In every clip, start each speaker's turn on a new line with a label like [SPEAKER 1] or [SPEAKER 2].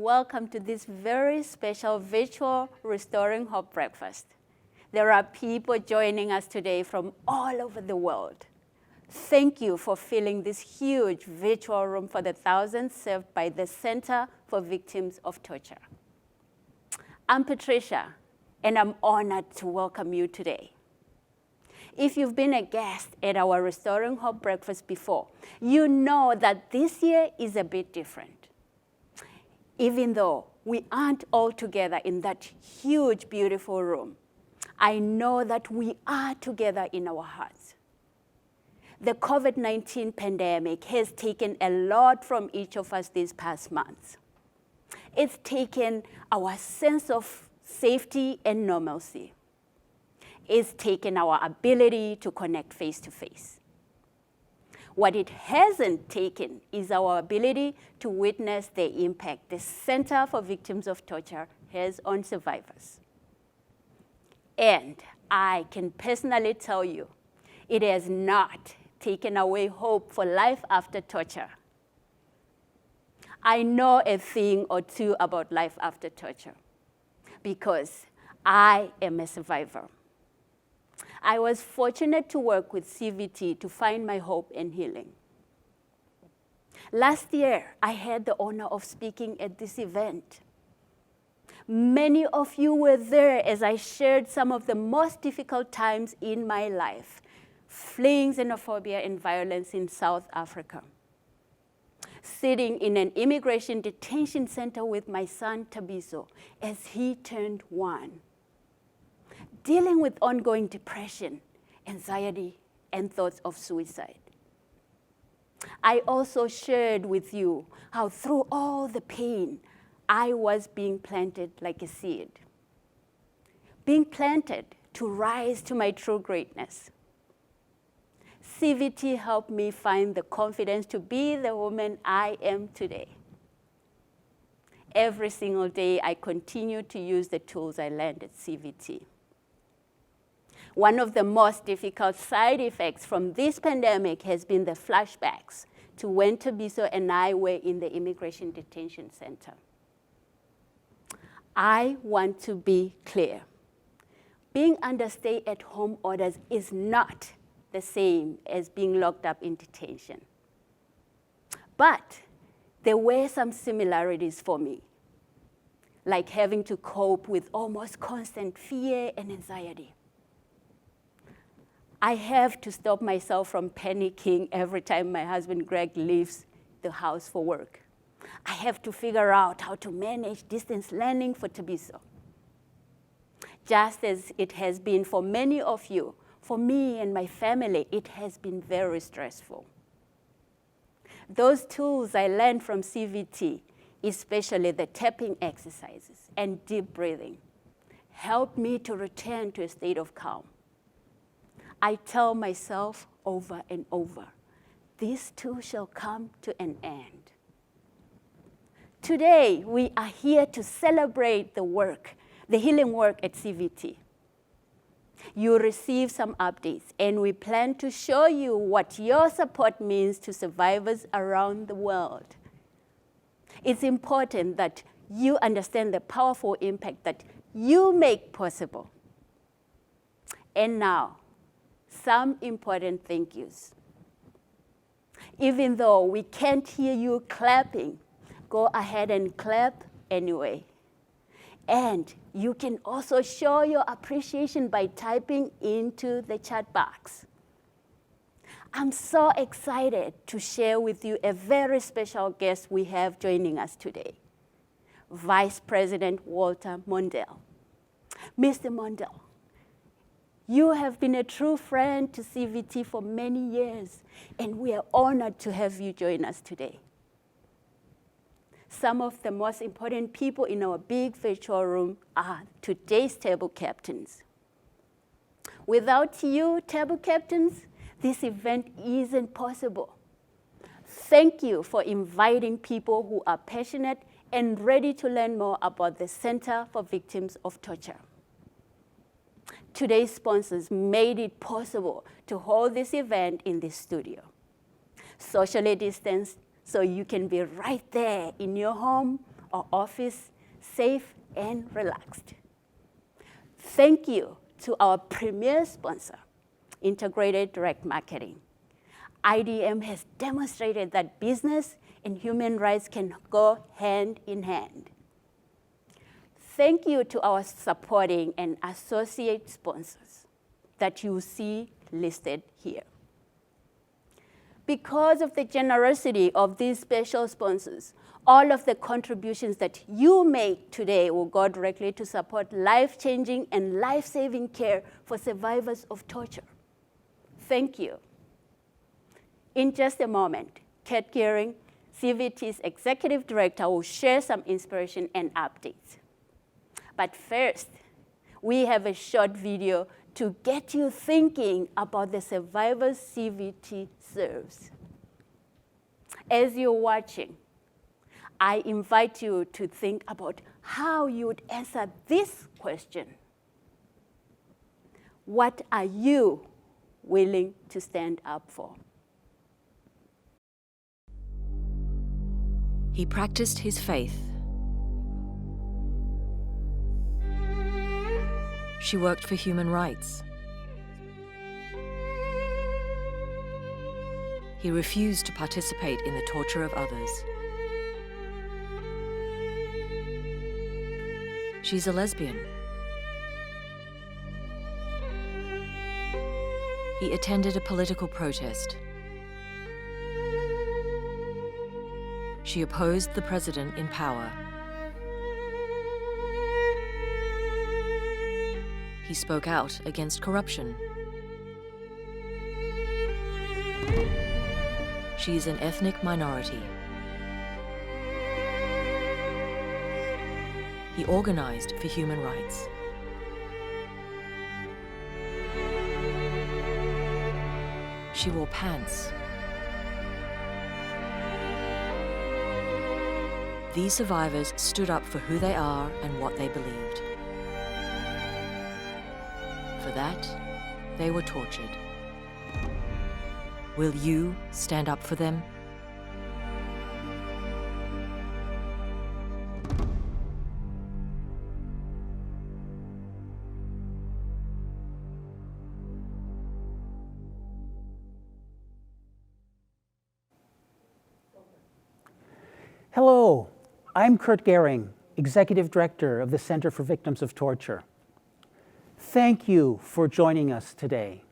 [SPEAKER 1] welcome to this very special virtual Restoring Hope breakfast. There are people joining us today from all over the world. Thank you for filling this huge virtual room for the thousands served by the Center for Victims of Torture. I'm Patricia, and I'm honored to welcome you today. If you've been a guest at our Restoring Hope breakfast before, you know that this year is a bit different. Even though we aren't all together in that huge, beautiful room, I know that we are together in our hearts. The COVID-19 pandemic has taken a lot from each of us these past months. It's taken our sense of safety and normalcy. It's taken our ability to connect face to face. What it hasn't taken is our ability to witness the impact the Center for Victims of Torture has on survivors. And I can personally tell you, it has not taken away hope for life after torture. I know a thing or two about life after torture because I am a survivor. I was fortunate to work with CVT to find my hope and healing. Last year, I had the honor of speaking at this event. Many of you were there as I shared some of the most difficult times in my life, fleeing xenophobia and violence in South Africa. Sitting in an immigration detention center with my son Thabiso as he turned 1. Dealing with ongoing depression, anxiety, and thoughts of suicide. I also shared with you how through all the pain, I was being planted like a seed. Being planted to rise to my true greatness. CVT helped me find the confidence to be the woman I am today. Every single day, I continue to use the tools I learned at CVT. One of the most difficult side effects from this pandemic has been the flashbacks to when Thabiso and I were in the immigration detention center. I want to be clear. Being under stay-at-home orders is not the same as being locked up in detention. But there were some similarities for me, like having to cope with almost constant fear and anxiety. I have to stop myself from panicking every time my husband Greg leaves the house for work. I have to figure out how to manage distance learning for Thabiso. Just as it has been for many of you, for me and my family, it has been very stressful. Those tools I learned from CVT, especially the tapping exercises and deep breathing, helped me to return to a state of calm. I tell myself over and over, this too shall come to an end. Today, we are here to celebrate the work, the healing work at CVT. You receive some updates, and we plan to show you what your support means to survivors around the world. It's important that you understand the powerful impact that you make possible. And now, some important thank yous. Even though we can't hear you clapping, go ahead and clap anyway. And you can also show your appreciation by typing into the chat box. I'm so excited to share with you a very special guest we have joining us today, Vice President Walter Mondale. Mr. Mondale, you have been a true friend to CVT for many years, and we are honored to have you join us today. Some of the most important people in our big virtual room are today's table captains. Without you, table captains, this event isn't possible. Thank you for inviting people who are passionate and ready to learn more about the Center for Victims of Torture. Today's sponsors made it possible to hold this event in this studio. Socially distanced, so you can be right there in your home our office safe and relaxed. Thank you to our premier sponsor, Integrated Direct Marketing. IDM has demonstrated that business and human rights can go hand in hand. Thank you to our supporting and associate sponsors that you see listed here. Because of the generosity of these special sponsors, all of the contributions that you make today will go directly to support life-changing and life-saving care for survivors of torture. Thank you. In just a moment, Kurt Gehring, CVT's Executive Director, will share some inspiration and updates. But first, we have a short video to get you thinking about the survivors CVT serves. As you're watching, I invite you to think about how you would answer this question. What are you willing to stand up for?
[SPEAKER 2] He practiced his faith. She worked for human rights. He refused to participate in the torture of others. She's a lesbian. He attended a political protest. She opposed the president in power. He spoke out against corruption. She is an ethnic minority. He organized for human rights. She wore pants. These survivors stood up for who they are and what they believed. For that, they were tortured. Will you stand up for them?
[SPEAKER 3] Hello, I'm Kurt Gehring, Executive Director of the Center for Victims of Torture. Thank you for joining us today.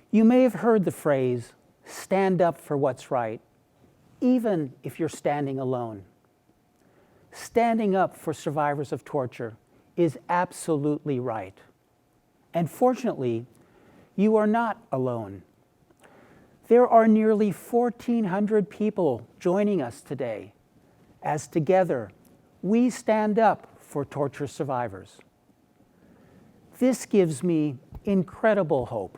[SPEAKER 3] You may have heard the phrase, stand up for what's right, even if you're standing alone. Standing up for survivors of torture is absolutely right. And fortunately, you are not alone. There are nearly 1,400 people joining us today, as together we stand up for torture survivors. This gives me incredible hope.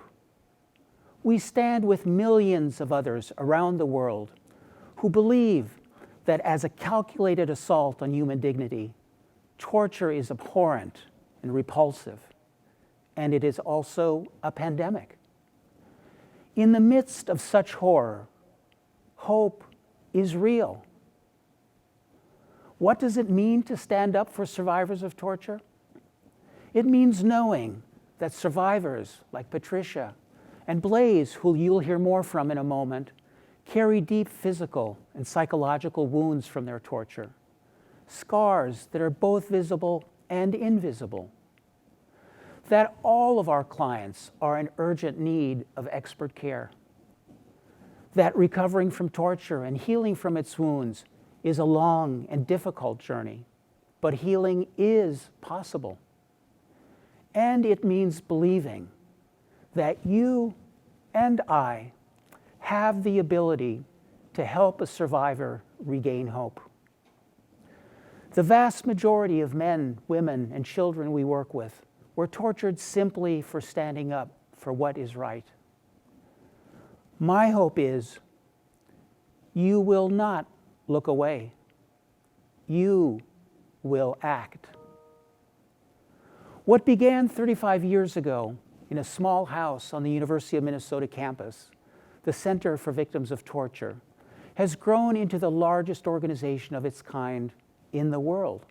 [SPEAKER 3] We stand with millions of others around the world who believe that as a calculated assault on human dignity, torture is abhorrent and repulsive, and it is also a pandemic. In the midst of such horror, hope is real. What does it mean to stand up for survivors of torture? It means knowing that survivors like Patricia and Blaize, who you'll hear more from in a moment, carry deep physical and psychological wounds from their torture, scars that are both visible and invisible. That all of our clients are in urgent need of expert care. That recovering from torture and healing from its wounds is a long and difficult journey, but healing is possible. And it means believing that you and I have the ability to help a survivor regain hope. The vast majority of men, women, and children we work with were tortured simply for standing up for what is right. My hope is you will not look away. You will act. What began 35 years ago in a small house on the University of Minnesota campus, the Center for Victims of Torture, has grown into the largest organization of its kind in the world.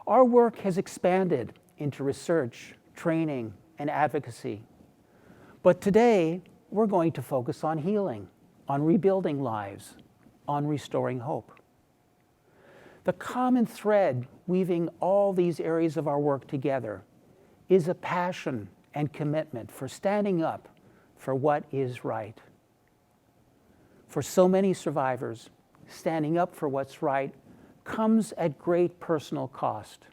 [SPEAKER 3] Our work has expanded into research, training, and advocacy. But today, we're going to focus on healing, on rebuilding lives, on restoring hope. The common thread weaving all these areas of our work together is a passion and commitment for standing up for what is right. For so many survivors, standing up for what's right comes at great personal cost,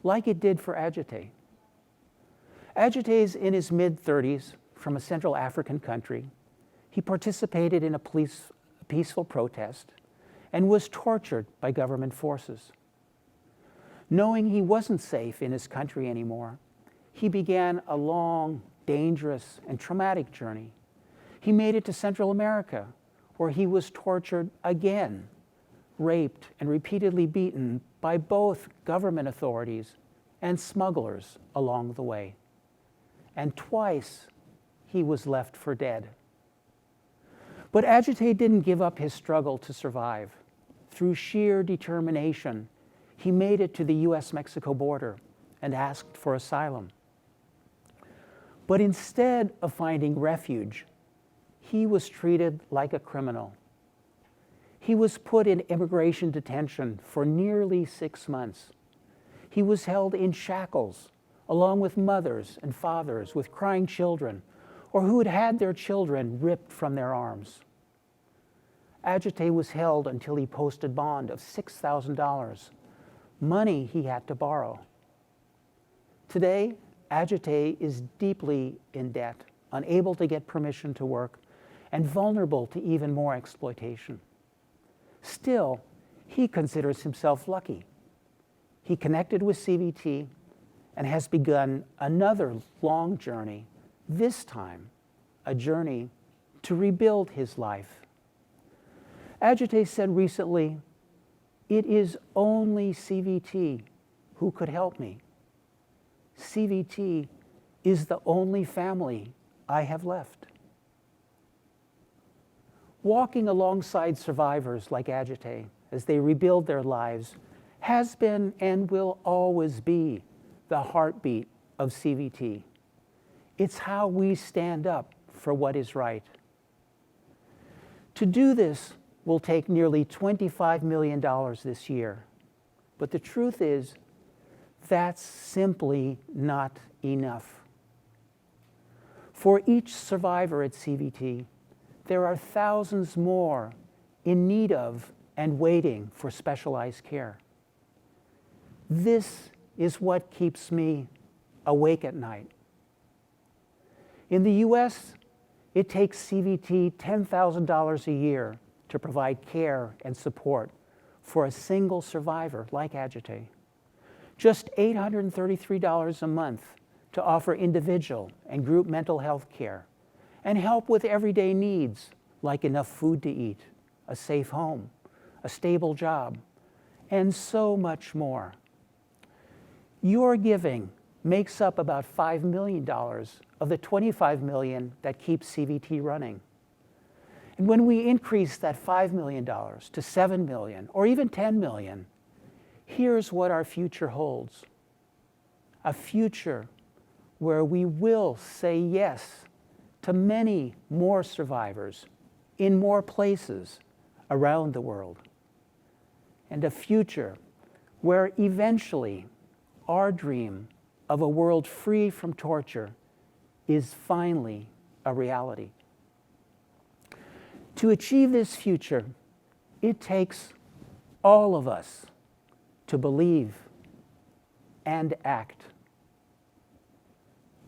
[SPEAKER 3] like it did for Ajite. Ajite's in his mid-30s from a Central African country. He participated in a peaceful protest and was tortured by government forces. Knowing he wasn't safe in his country anymore, he began a long, dangerous, and traumatic journey. He made it to Central America, where he was tortured again, raped, and repeatedly beaten by both government authorities and smugglers along the way. And twice, he was left for dead. But Ajite didn't give up his struggle to survive. Through sheer determination, he made it to the US-Mexico border and asked for asylum. But instead of finding refuge, he was treated like a criminal. He was put in immigration detention for nearly 6 months. He was held in shackles, along with mothers and fathers with crying children, or who had had their children ripped from their arms. Ajite was held until he posted bond of $6,000, money he had to borrow. Today, Ajite is deeply in debt, unable to get permission to work, and vulnerable to even more exploitation. Still, he considers himself lucky. He connected with CVT and has begun another long journey, this time a journey to rebuild his life. Ajite said recently, "It is only CVT who could help me. CVT is the only family I have left." Walking alongside survivors like Ajite as they rebuild their lives has been and will always be the heartbeat of CVT. It's how we stand up for what is right. To do this will take nearly $25 million this year. But the truth is, that's simply not enough. For each survivor at CVT, there are thousands more in need of and waiting for specialized care. This is what keeps me awake at night. In the US, it takes CVT $10,000 a year to provide care and support for a single survivor like Ajite. Just $833 a month to offer individual and group mental health care and help with everyday needs like enough food to eat, a safe home, a stable job, and so much more. Your giving makes up about $5 million of the $25 million that keeps CVT running. And when we increase that $5 million to $7 million or even $10 million, here's what our future holds. A future where we will say yes to many more survivors in more places around the world. And a future where eventually our dream of a world free from torture is finally a reality. To achieve this future, it takes all of us to believe and act.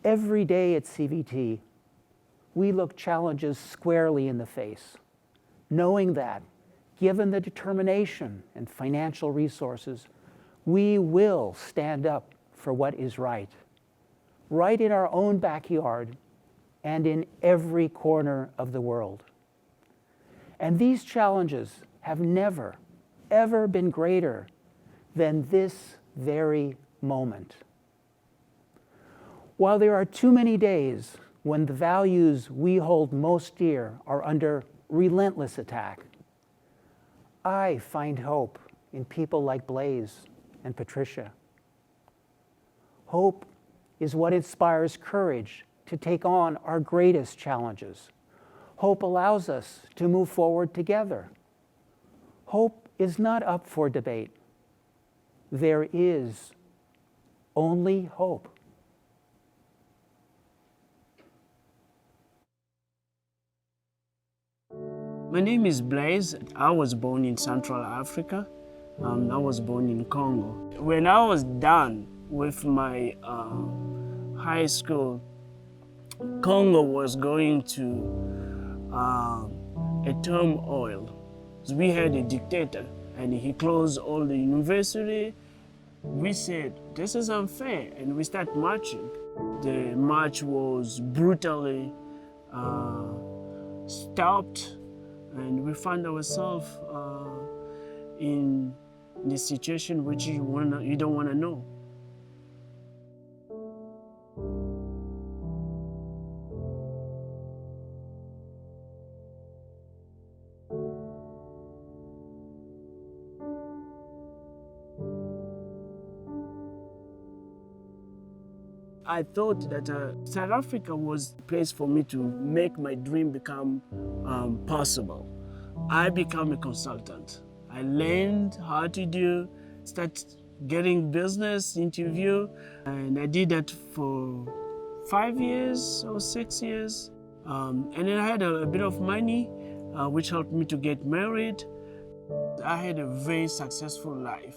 [SPEAKER 3] Every day at CVT, we look challenges squarely in the face, knowing that, given the determination and financial resources, we will stand up for what is right in our own backyard and in every corner of the world. And these challenges have never, ever been greater than this very moment. While there are too many days when the values we hold most dear are under relentless attack, I find hope in people like Blaize and Patricia. Hope is what inspires courage to take on our greatest challenges. Hope allows us to move forward together. Hope is not up for debate. There is only hope.
[SPEAKER 4] My name is Blaize. I was born in Central Africa. I was born in Congo. When I was done with my high school, Congo was going to a turmoil. We had a dictator and he closed all the university. We said, this is unfair, and we started marching. The march was brutally stopped, and we found ourselves in the situation which you don't want to know. I thought that South Africa was a place for me to make my dream become possible. I became a consultant. I learned how to start getting business interview, and I did that for 5 years or 6 years. And then I had a bit of money, which helped me to get married. I had a very successful life.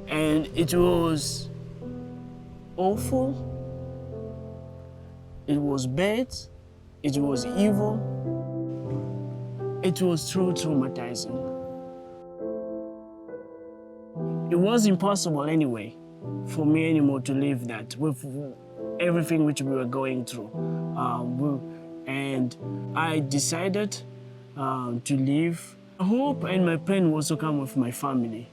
[SPEAKER 4] And it was awful, it was bad, it was evil, it was truly traumatizing. It was impossible anyway for me anymore to live that with everything which we were going through. And I decided to leave. Hope and my plan was to come with my family.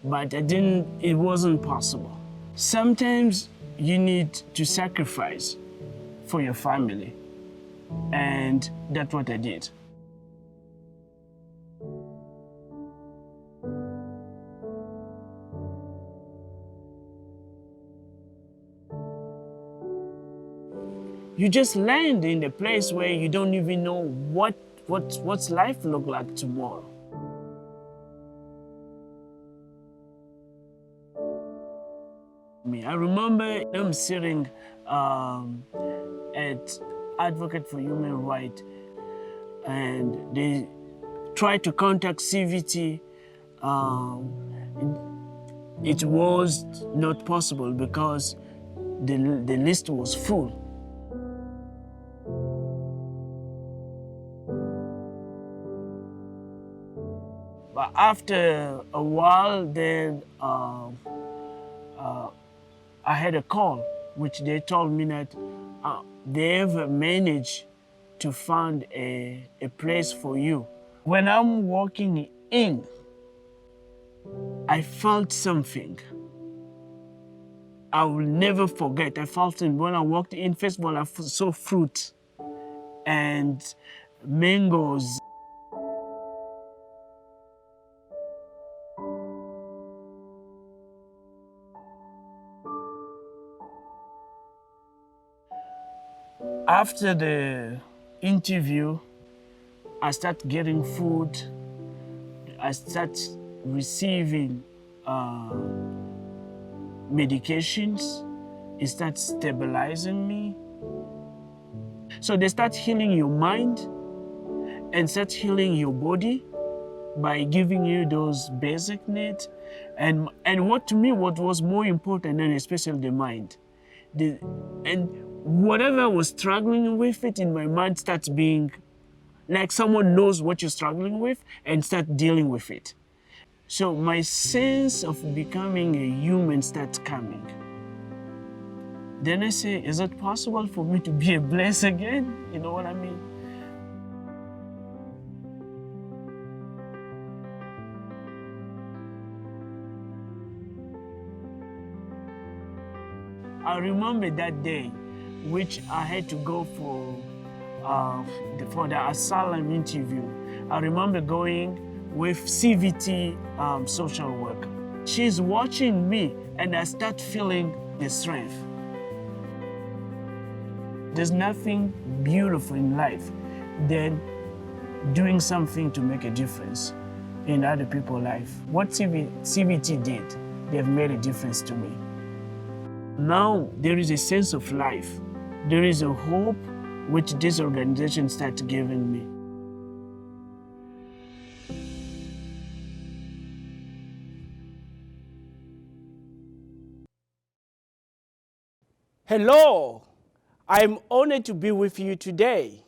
[SPEAKER 4] But it wasn't possible. Sometimes you need to sacrifice for your family, and that's what I did. You just land in a place where you don't even know what's life look like tomorrow. I remember them sitting at Advocate for Human Rights, and they tried to contact CVT. It was not possible because the list was full. But after a while, then I had a call, which they told me that they've managed to find a place for you. When I'm walking in, I felt something I will never forget. I felt it when I walked in. First of all, I saw fruit and mangoes. After the interview, I started getting food. I started receiving medications. It started stabilizing me. So they start healing your mind and start healing your body by giving you those basic needs. And what to me, what was more important, and especially the mind. And whatever I was struggling with it in my mind starts being like someone knows what you're struggling with and start dealing with it. So my sense of becoming a human starts coming. Then I say, is it possible for me to be a Blaize again? You know what I mean? I remember that day, which I had to go for the asylum interview. I remember going with CVT social worker. She's watching me, and I start feeling the strength. There's nothing beautiful in life than doing something to make a difference in other people's life. What CVT did, they've made a difference to me. Now there is a sense of life. There is a hope which this organization starts giving me. Hello, I'm honored to be with you today.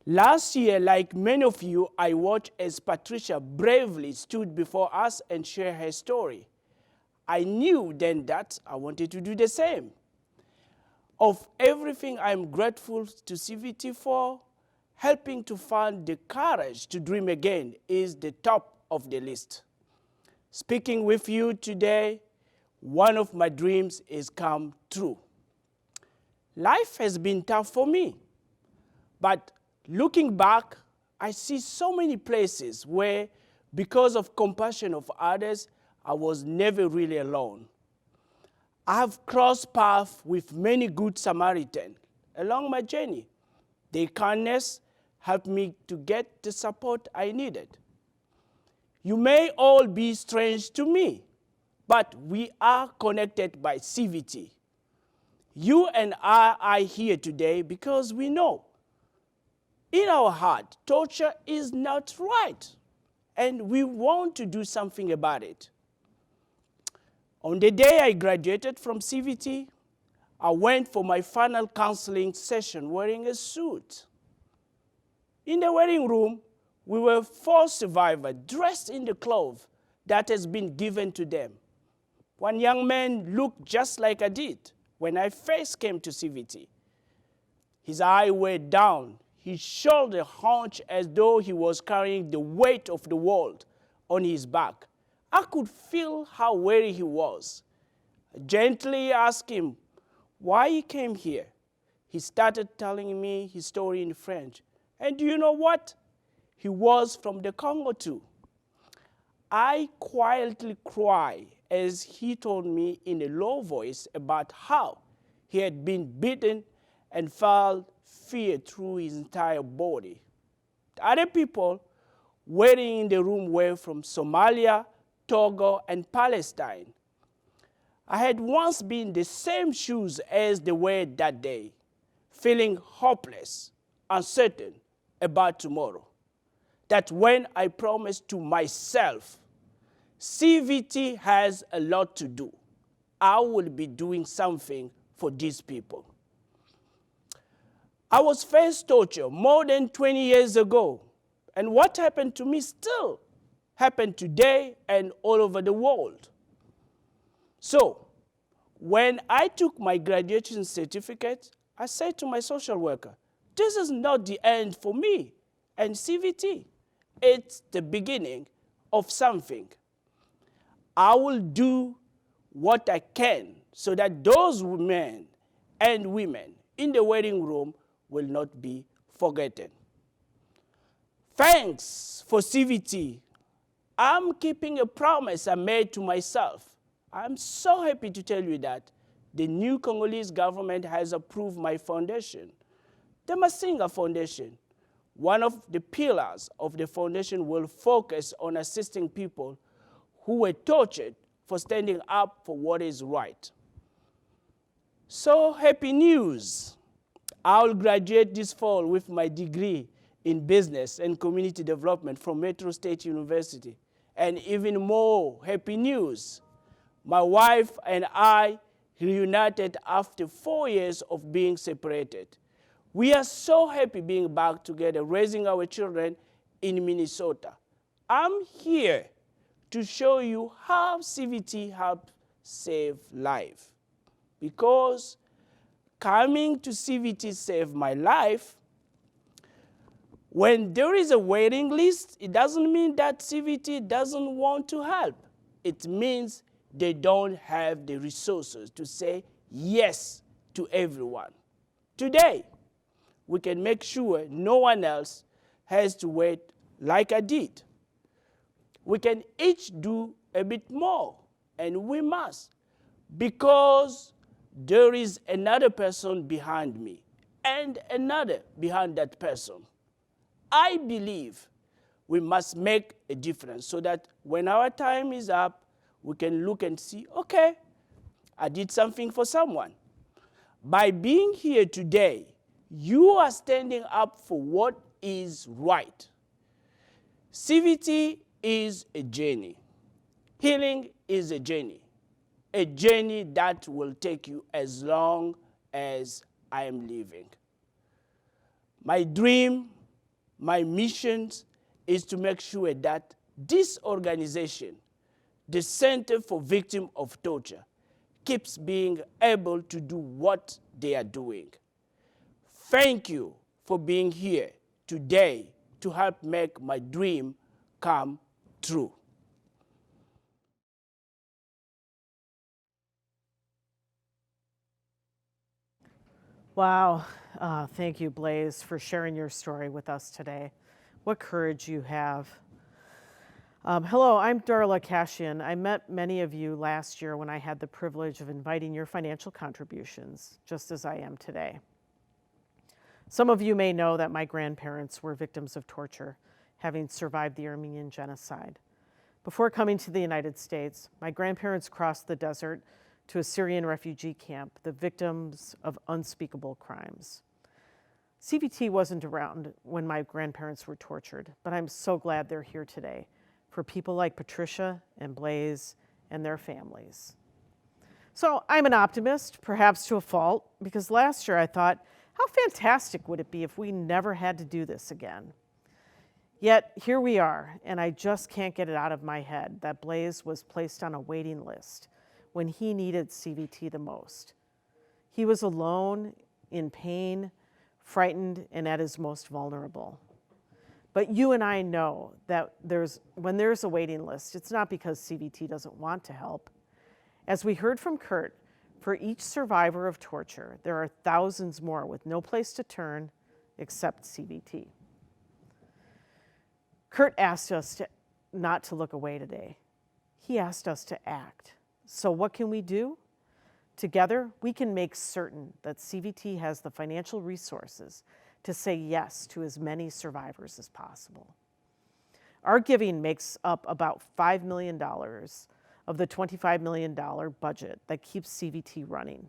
[SPEAKER 4] Last year, like many of you, I watched as Patricia bravely stood before us and shared her story. I knew then that I wanted to do the same. Of everything, I'm grateful to CVT for, helping to find the courage to dream again is the top of the list. Speaking with you today, one of my dreams is come true. Life has been tough for me, but looking back, I see so many places where, because of compassion of others, I was never really alone. I have crossed paths with many good Samaritans along my journey. Their kindness helped me to get the support I needed. You may all be strange to me, but we are connected by CVT. You and I are here today because we know in our heart, torture is not right, and we want to do something about it. On the day I graduated from CVT, I went for my final counseling session wearing a suit. In the waiting room, we were 4 survivors dressed in the clothes that has been given to them. One young man looked just like I did when I first came to CVT. His eyes were down, his shoulder hunched as though he was carrying the weight of the world on his back. I could feel how weary he was. I gently asked him why he came here. He started telling me his story in French. And do you know what? He was from the Congo too. I quietly cried as he told me in a low voice about how he had been beaten and felt fear through his entire body. The other people waiting in the room were from Somalia, Togo, and Palestine. I had once been in the same shoes as they were that day, feeling hopeless, uncertain about tomorrow. That's when I promised to myself, CVT has a lot to do. I will be doing something for these people. I was first tortured more than 20 years ago, and what happened to me still happened today and all over the world. So, when I took my graduation certificate, I said to my social worker, this is not the end for me and CVT. It's the beginning of something. I will do what I can so that those men and women in the waiting room will not be forgotten. Thanks for CVT. I'm keeping a promise I made to myself. I'm so happy to tell you that the new Congolese government has approved my foundation, the Masinga Foundation. One of the pillars of the foundation will focus on assisting people who were tortured for standing up for what is right. So happy news. I'll graduate this fall with my degree in business and community development from Metro State University. And even more happy news. My wife and I reunited after 4 years of being separated. We are so happy being back together, raising our children in Minnesota. I'm here to show you how CVT helped save life. Because coming to CVT saved my life. When there is a waiting list, it doesn't mean that CVT doesn't want to help. It means they don't have the resources to say yes to everyone. Today, we can make sure no one else has to wait like I did. We can each do a bit more, and we must, because there is another person behind me and another behind that person. I believe we must make a difference so that when our time is up, we can look and see, okay, I did something for someone. By being here today, you are standing up for what is right. CVT is a journey. Healing is a journey that will take you as long as I am living. My dream, my mission is to make sure that this organization, the Center for Victims of Torture, keeps being able to do what they are doing. Thank you for being here today to help make my dream come true.
[SPEAKER 5] Wow. Thank you, Blaize, for sharing your story with us today. What courage you have. Hello, I'm Darla Cashian. I met many of you last year when I had the privilege of inviting your financial contributions, just as I am today. Some of you may know that my grandparents were victims of torture, having survived the Armenian genocide. Before coming to the United States, my grandparents crossed the desert to a Syrian refugee camp, the victims of unspeakable crimes. CVT wasn't around when my grandparents were tortured, but I'm so glad they're here today for people like Patricia and Blaize and their families. So I'm an optimist, perhaps to a fault, because last year I thought, how fantastic would it be if we never had to do this again? Yet here we are, and I just can't get it out of my head that Blaize was placed on a waiting list when he needed CVT the most. He was alone, in pain, frightened, and at his most vulnerable. But you and I know that when there's a waiting list, it's not because CVT doesn't want to help. As we heard from Kurt, for each survivor of torture, there are thousands more with no place to turn except CVT. Kurt asked us not to look away today. He asked us to act. So what can we do? Together, we can make certain that CVT has the financial resources to say yes to as many survivors as possible. Our giving makes up about $5 million of the $25 million budget that keeps CVT running.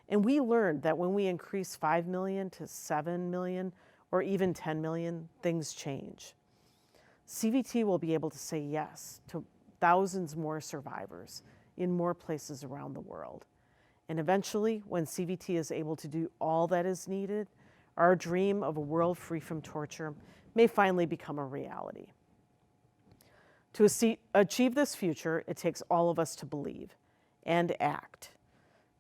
[SPEAKER 5] And we learned that when we increase $5 million to $7 million or even $10 million, things change. CVT will be able to say yes to thousands more survivors in more places around the world. And eventually, when CVT is able to do all that is needed, our dream of a world free from torture may finally become a reality. To achieve this future, it takes all of us to believe and act.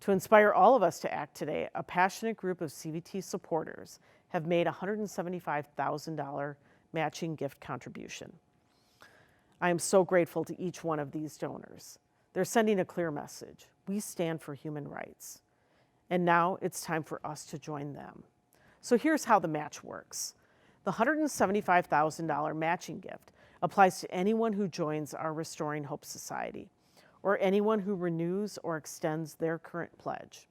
[SPEAKER 5] To inspire all of us to act today, a passionate group of CVT supporters have made a $175,000 matching gift contribution. I am so grateful to each one of these donors. They're sending a clear message. We stand for human rights. And now it's time for us to join them. So here's how the match works. The $175,000 matching gift applies to anyone who joins our Restoring Hope Society or anyone who renews or extends their current pledge.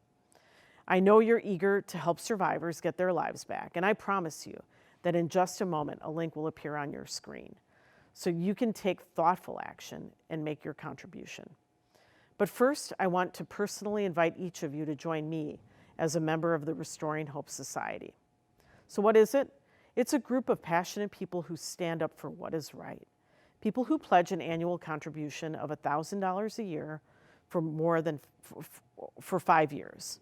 [SPEAKER 5] I know you're eager to help survivors get their lives back, and I promise you that in just a moment, a link will appear on your screen so you can take thoughtful action and make your contribution. But first, I want to personally invite each of you to join me as a member of the Restoring Hope Society. So what is it? It's a group of passionate people who stand up for what is right. People who pledge an annual contribution of $1,000 a year for 5 years.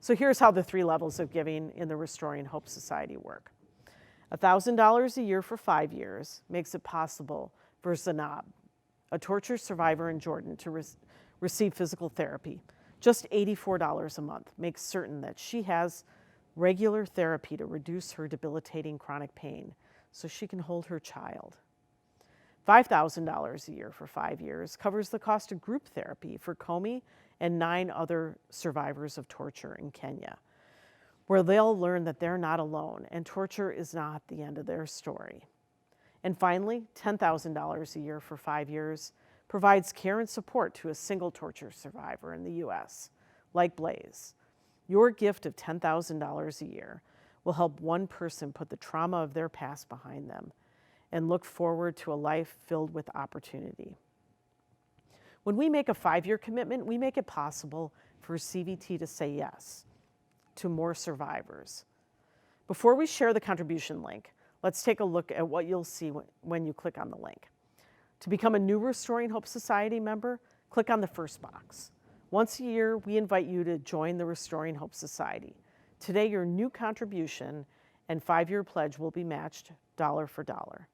[SPEAKER 5] So here's how the 3 levels of giving in the Restoring Hope Society work. $1,000 a year for 5 years makes it possible for Zainab, a torture survivor in Jordan, to receive physical therapy. Just $84 a month makes certain that she has regular therapy to reduce her debilitating chronic pain so she can hold her child. $5,000 a year for 5 years covers the cost of group therapy for Comey and 9 other survivors of torture in Kenya, where they'll learn that they're not alone and torture is not the end of their story. And finally, $10,000 a year for 5 years provides care and support to a single torture survivor in the US, like Blaize. Your gift of $10,000 a year will help one person put the trauma of their past behind them and look forward to a life filled with opportunity. When we make a 5-year commitment, we make it possible for CVT to say yes to more survivors. Before we share the contribution link, let's take a look at what you'll see when you click on the link. To become a new Restoring Hope Society member, click on the first box. Once a year, we invite you to join the Restoring Hope Society. Today, your new contribution and 5-year pledge will be matched dollar for dollar.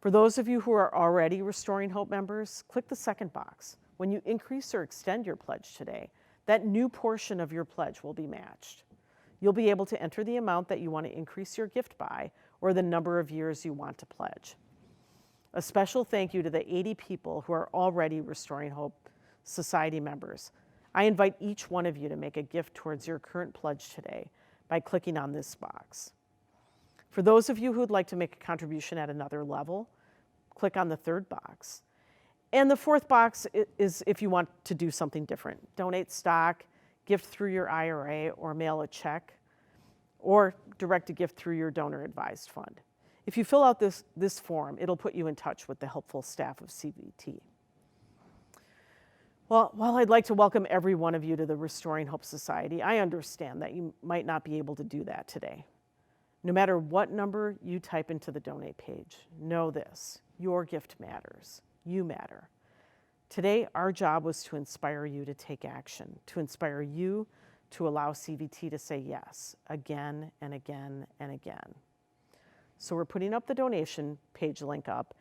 [SPEAKER 5] For those of you who are already Restoring Hope members, click the second box. When you increase or extend your pledge today, that new portion of your pledge will be matched. You'll be able to enter the amount that you want to increase your gift by or the number of years you want to pledge. A special thank you to the 80 people who are already Restoring Hope Society members. I invite each one of you to make a gift towards your current pledge today by clicking on this box. For those of you who would like to make a contribution at another level, click on the third box. And the fourth box is if you want to do something different. Donate stock, gift through your IRA, or mail a check, or direct a gift through your donor-advised fund. If you fill out this form, it'll put you in touch with the helpful staff of CVT. Well, while I'd like to welcome every one of you to the Restoring Hope Society, I understand that you might not be able to do that today. No matter what number you type into the donate page, know this: your gift matters. You matter. Today, our job was to inspire you to take action, to inspire you to allow CVT to say yes again and again and again. So we're putting up the donation page link up,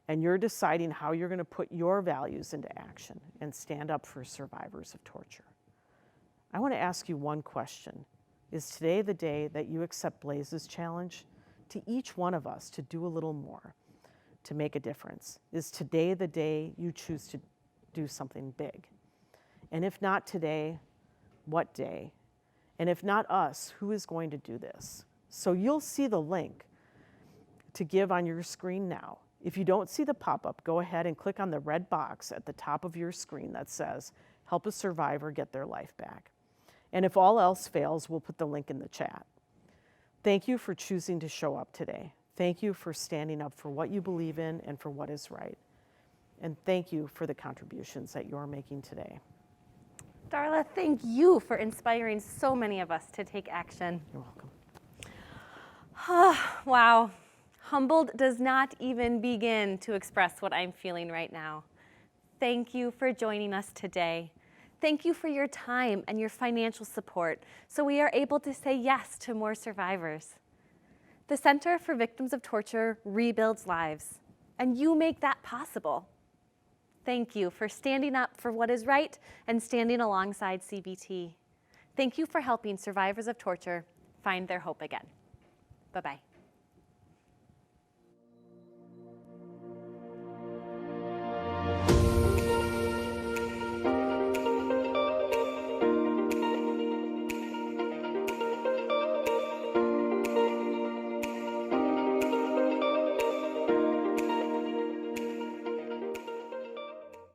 [SPEAKER 5] and you're deciding how you're going to put your values into action and stand up for survivors of torture. I want to ask you one question. Is today the day that you accept Blaize's challenge to each one of us to do a little more, to make a difference? Is today the day you choose to do something big? And if not today, what day? And if not us, who is going to do this? So you'll see the link to give on your screen now. If you don't see the pop-up, go ahead and click on the red box at the top of your screen that says, "Help a survivor get their life back." And if all else fails, we'll put the link in the chat. Thank you for choosing to show up today. Thank you for standing up for what you believe in and for what is right. And thank you for the contributions that you're making today.
[SPEAKER 6] Darla, thank you for inspiring so many of us to take action.
[SPEAKER 5] You're welcome.
[SPEAKER 6] Wow. Humbled does not even begin to express what I'm feeling right now. Thank you for joining us today. Thank you for your time and your financial support so we are able to say yes to more survivors. The Center for Victims of Torture rebuilds lives, and you make that possible. Thank you for standing up for what is right and standing alongside CVT. Thank you for helping survivors of torture find their hope again. Bye-bye.